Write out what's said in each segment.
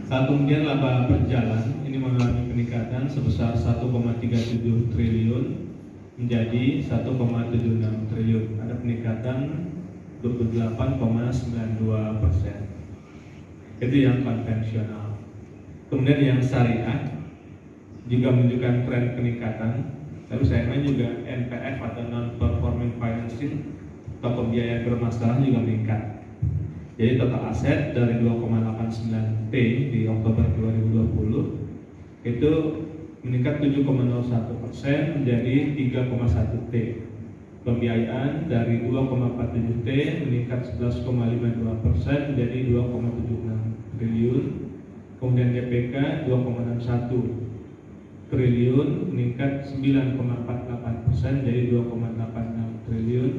Saat kemudian laba berjalan ini mengalami peningkatan sebesar 1,37 triliun menjadi 1,76 triliun. Ada peningkatan 28,92%. Itu yang konvensional. Kemudian yang syariah juga menunjukkan tren peningkatan. Tapi sayangnya juga NPF atau non-performing financing atau pembiayaan bermasalah juga meningkat. Jadi total aset dari 2,89 T di Oktober 2020 itu meningkat 7,01% menjadi 3,1 T. Pembiayaan dari 2,47 T meningkat 11,52% menjadi 2,76 triliun. Kemudian DPK 2,61 triliun meningkat 9,48% jadi 2,86 triliun.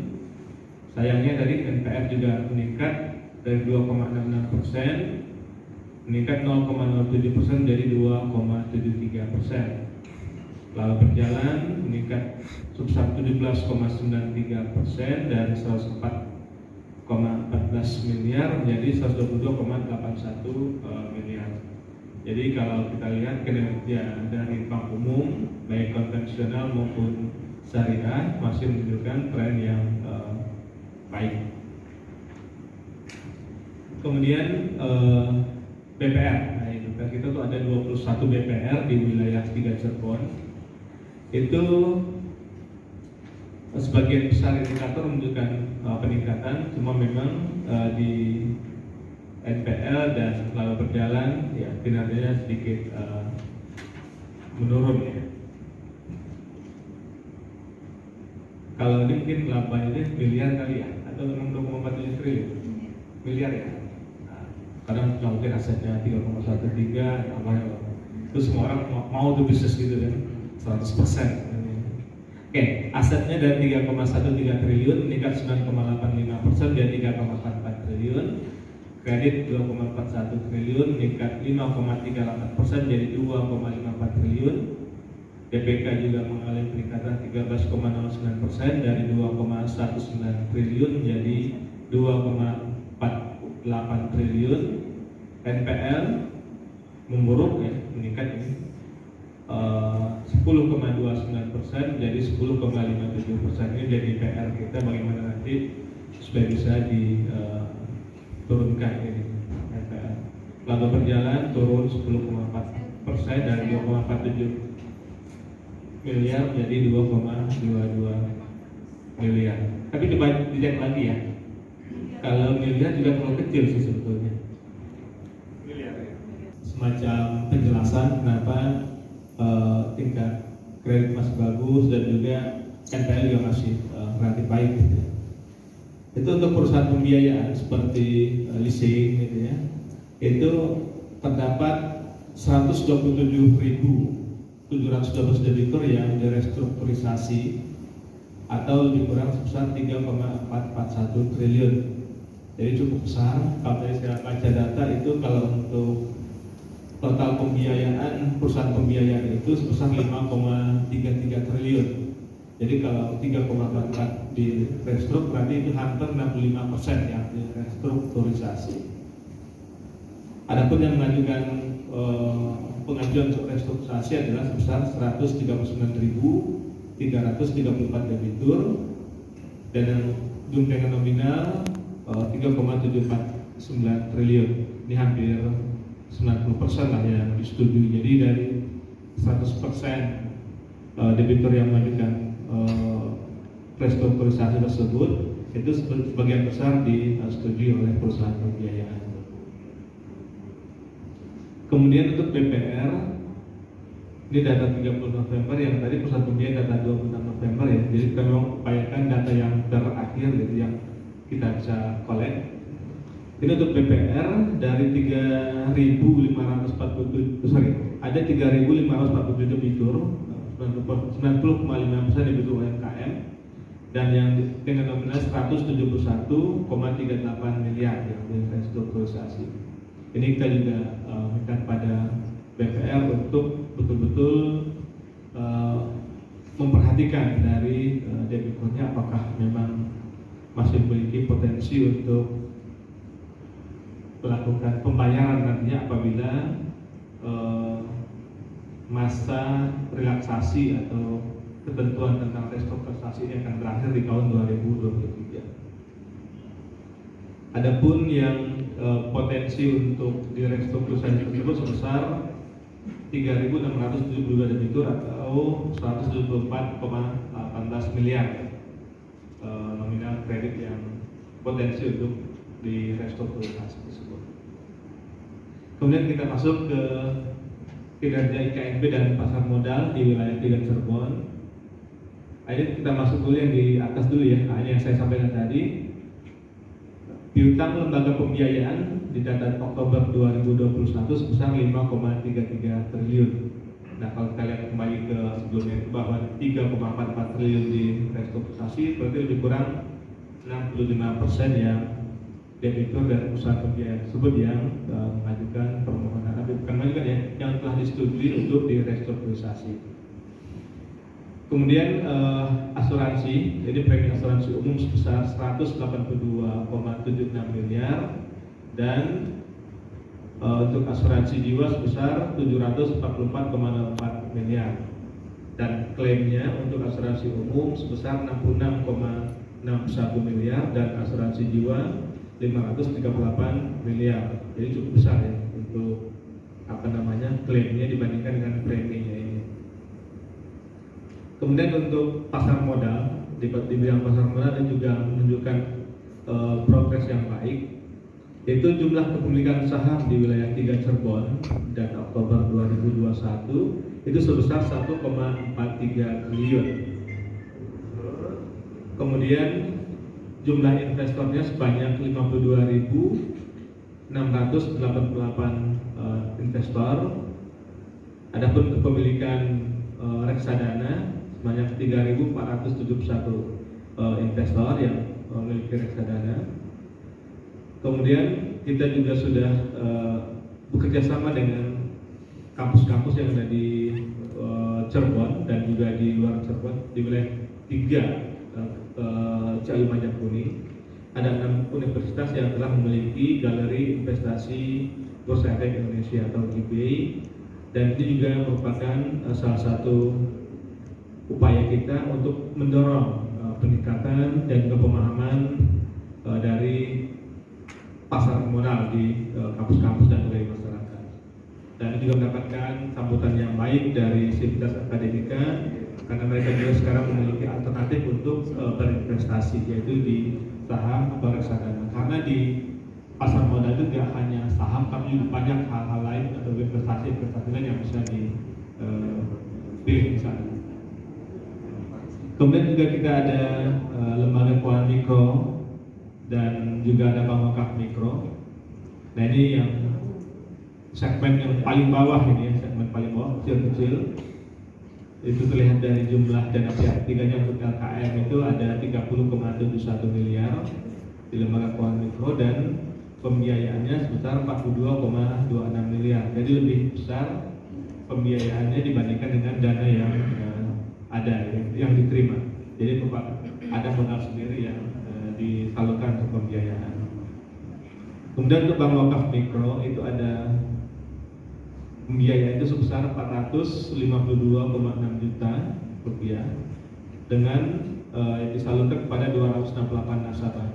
Sayangnya tadi NPF juga meningkat dari 2,66% meningkat 0,07% jadi 2,73%. Laba berjalan meningkat sebesar 17,93% dari 104,14 miliar menjadi 122,81 miliar. Jadi kalau kita lihat kinerja dari bank umum baik konvensional maupun syariah masih menunjukkan tren yang baik. Kemudian BPR, nah BPR kita tuh ada 21 BPR di wilayah 3 Cirebon. Itu sebagian besar indikator menunjukkan peningkatan, cuma memang di NPL dan laba berjalan ya kinerjanya sedikit menurun ya. Kalau ini mungkin labanya miliar kali ya, atau memang 2,47 triliun miliar ya. Nah, kadang mungkin asetnya 3,13, namanya itu semua orang mau tuh bisnis gitu kan 100%. Oke, asetnya dari 3,13 triliun meningkat 9,85% jadi 3,44 triliun. Kredit 2,41 triliun meningkat 5,38% jadi 2,54 triliun. DPK juga mengalami peningkatan 13,09% dari 2,19 triliun menjadi 2,48 triliun. NPL memburuk ya, meningkat ini 10,29% jadi 10,57%. Ini jadi PR kita bagaimana nanti supaya bisa diturunkan ini NPL. Laba berjalan turun 10,4% dari 2,47 miliar menjadi 2,22 miliar. Tapi dicek lagi ya. Kalau miliar juga terlalu kecil sih sebetulnya. Miliar ya. Semacam penjelasan kenapa tingkat kredit masih bagus dan juga NPL juga masih relatif baik gitu. Itu untuk perusahaan pembiayaan seperti leasing gitu ya. Itu terdapat 127.712 debitur yang direstrukturisasi atau lebih kurang sebesar 3,441 triliun. Jadi cukup besar. Kalau tadi saya baca data itu kalau untuk total pembiayaan perusahaan pembiayaan itu sebesar 5,33 triliun. Jadi kalau 3,44 di restruk berarti itu hampir 65% yang di restrukturisasi. Adapun yang mengajukan pengajuan untuk restrukturisasi adalah sebesar 139.334 debitur dan yang jumlah nominal 3,749 triliun. Ini hampir 90% lah yang disetujui. Jadi dari 100% debitur yang mengajukan restrukturisasi tersebut itu sebagian besar disetujui oleh perusahaan pembiayaan. Kemudian untuk BPR ini data 30 November yang tadi perusahaan pembiayaan data 26 November ya. Jadi kita memang upayakan data yang terakhir gitu yang kita bisa collect. Ini untuk BPR dari 3.547 ada 3.547 debitur, 90,5% debitur UMKM dan yang dengan nominal 171,38 miliar yang direstrukturisasi. Ini kita juga minta pada BPR untuk betul-betul memperhatikan dari debiturnya apakah memang masih memiliki potensi untuk melakukan pembayaran nantinya apabila masa relaksasi atau ketentuan tentang restrukturisasi ini akan berakhir di tahun 2023. Adapun yang potensi untuk direstrukturisasi tersebut sebesar 3.672 debitur atau 174,18 miliar nominal kredit yang potensi untuk direstrukturisasi tersebut. Kemudian kita masuk ke kinerja IKNB dan pasar modal di wilayah 3 Cirebon. Ini kita masuk dulu yang di atas dulu ya. Nah, ini yang saya sampaikan tadi. Piutang lembaga pembiayaan di data Oktober 2021 sebesar 5,33 triliun. Nah, kalau kita lihat kembali ke sebelumnya bahwa 3,44 triliun di restrukturisasi, berarti lebih kurang 65% yang debitur dan usaha pembiayaan tersebut yang mengajukan permohonan, tapi bukan mengajukan ya, yang telah disetujui untuk direstrukturisasi. Kemudian asuransi, jadi premi asuransi umum sebesar 182,76 miliar dan untuk asuransi jiwa sebesar 744,4 miliar dan klaimnya untuk asuransi umum sebesar 66,61 miliar dan asuransi jiwa 538 miliar. Jadi cukup besar ya untuk klaimnya dibandingkan dengan preminya ini. Kemudian untuk pasar modal, di bidang pasar modal dan juga menunjukkan progres yang baik, yaitu jumlah kepemilikan saham di wilayah 3 Cirebon data Oktober 2021 itu sebesar 1,43 triliun. Kemudian jumlah investornya sebanyak 52.688 investor. Adapun kepemilikan reksadana sebanyak 3.471 investor yang memiliki reksadana. Kemudian kita juga sudah bekerja sama dengan kampus-kampus yang ada di Cirebon dan juga di luar Cirebon di wilayah 3 Ciayu Majakuni. Ada 6 universitas yang telah memiliki galeri investasi Bursa Efek Indonesia atau GBI, dan ini juga merupakan salah satu upaya kita untuk mendorong peningkatan dan juga pemahaman dari pasar modal di kampus-kampus dan dari masyarakat. Dan ini juga mendapatkan sambutan yang baik dari Sivitas Akademika karena mereka juga sekarang memiliki alternatif untuk berinvestasi, yaitu di saham atau reksadana. Karena di pasar modal itu tidak hanya saham, tapi juga banyak hal-hal lain atau investasi lain yang bisa dipilih di sana. Kemudian juga kita ada lembaga keuangan mikro dan juga ada bank wakaf mikro. Nah ini yang segmen yang paling bawah ini ya, segmen paling bawah kecil-kecil. Itu terlihat dari jumlah dana pihak ketiganya untuk LKM itu ada 30,71 miliar di lembaga keuangan mikro dan pembiayaannya sebesar 42,26 miliar. Jadi lebih besar pembiayaannya dibandingkan dengan dana yang ada yang diterima. Jadi ada modal sendiri yang disalurkan untuk pembiayaan. Kemudian untuk bank wakaf mikro itu ada pembiayaan itu sebesar 452,6 juta rupiah dengan disalurkan kepada 268 nasabah.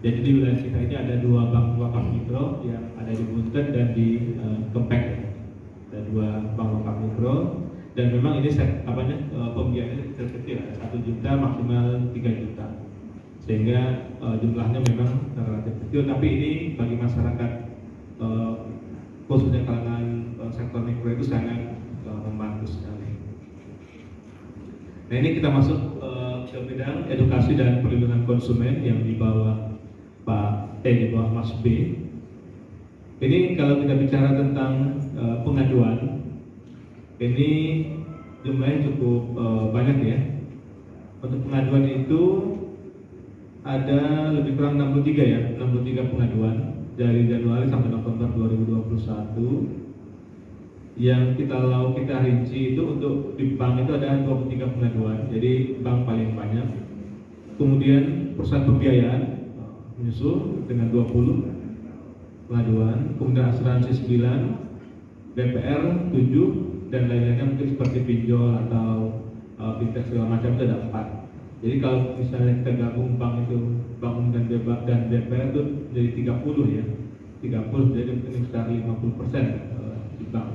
Jadi di wilayah kita ini ada 2 bank wakaf mikro yang ada di Buntet dan di Kempek. Ada 2 bank wakaf mikro dan memang ini pembiayaannya kecil-kecil, 1 juta maksimal 3 juta. Sehingga jumlahnya memang relatif kecil, tapi ini bagi masyarakat khususnya kalangan sektor mikro itu sangat membantu sekali. Nah ini kita masuk ke bidang edukasi dan perlindungan konsumen yang di bawah di bawah Mas B. Ini kalau kita bicara tentang pengaduan, ini jumlahnya cukup banyak ya. Untuk pengaduan itu ada lebih kurang 63 pengaduan dari Januari sampai November 2021. Yang kita rinci itu untuk di bank itu ada 23 pengaduan, jadi bank paling banyak. Kemudian perusahaan pembiayaan menyusul dengan 20, pengaduan, kemudian asuransi 9, BPR 7, dan lain-lainnya mungkin seperti pinjol atau fintech segala macam itu ada 4. Jadi kalau misalnya kita gabung bank itu, bank umum dan BPR itu jadi 30 ya, 30 jadi mungkin sekitar 50% di bank.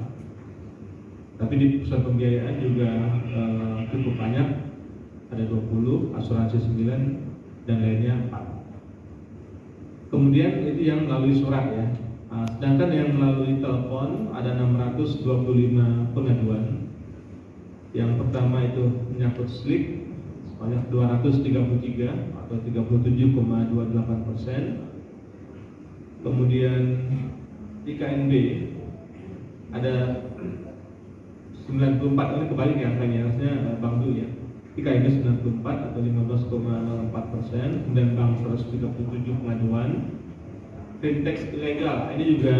Tapi di pusat pembiayaan juga cukup banyak, ada 20, asuransi 9, dan lainnya 4. Kemudian itu yang melalui surat ya. Sedangkan yang melalui telepon ada 625 pengaduan. Yang pertama itu menyangkut SLIK sebanyak 233 atau 37,28%. Kemudian IKNB ada 94, ini kebalik ya angkanya, harusnya Bank Du ya. IKNB 94 atau 15,04%, kemudian Bank 137 pengaduan. Fintech ilegal ini juga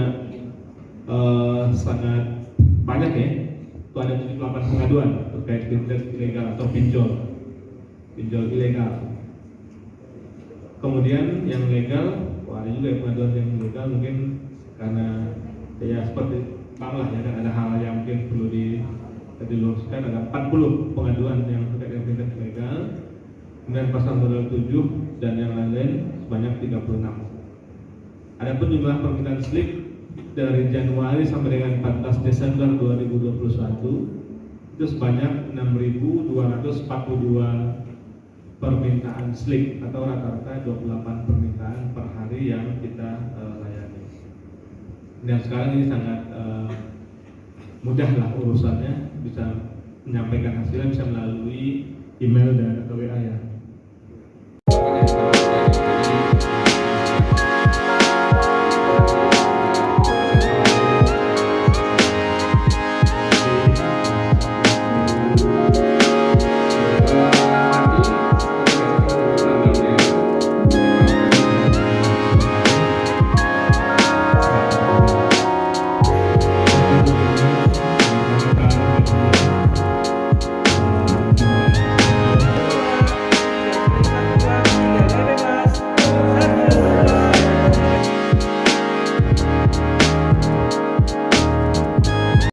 sangat banyak ya. Itu ada 78 pengaduan terkait fintech ilegal atau pinjol ilegal. Kemudian yang legal, ada juga pengaduan yang ilegal mungkin karena ya seperti bank lah ya, kan ada hal yang mungkin perlu diluruskan. Ada 40 pengaduan yang terkait dengan fintech ilegal, kemudian pasal modal 7 dan yang lain-lain sebanyak 36. Adapun jumlah permintaan SLIK dari Januari sampai dengan 14 Desember 2021 itu sebanyak 6.242 permintaan SLIK atau rata-rata 28 permintaan per hari yang kita layani. Dan sekarang ini sangat mudah lah urusannya, bisa menyampaikan hasilnya bisa melalui email dan atau WA ya.